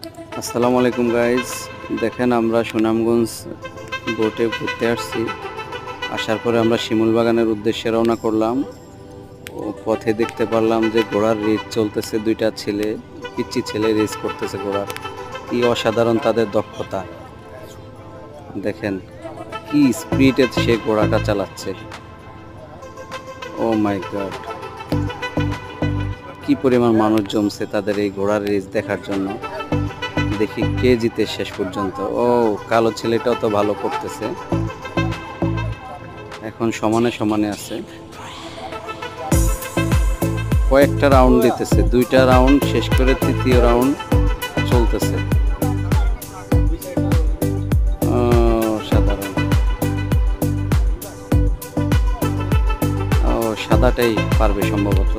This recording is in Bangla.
আসসালামু আলাইকুম গাইজ। দেখেন আমরা সুনামগঞ্জ বোটে ঘুরতে আসছি। আসার পরে আমরা শিমুল বাগানের উদ্দেশ্যে রওনা করলাম। পথে দেখতে পারলাম যে ঘোড়ার রেস চলতেছে, দুইটা ছেলে, পিচ্চি ছেলে রেস করতেছে ঘোড়ার। কি অসাধারণ তাদের দক্ষতা! দেখেন কি স্পিডে সে ঘোড়াটা চালাচ্ছে। ও মাই গড, কি পরিমাণ মানুষ জমছে তাদের এই ঘোড়ার রেস দেখার জন্য। দেখি কে জিতে শেষ পর্যন্ত। ও, কালো ছেলেটাও তো ভালো করতেছে। এখন সমানে সমানে আছে, কয়েকটা রাউন্ড দিতেছে, দুইটা রাউন্ড শেষ করে তৃতীয় রাউন্ড চলতেছে। সাধারণ ও সাদাটাই পারবে সম্ভবত।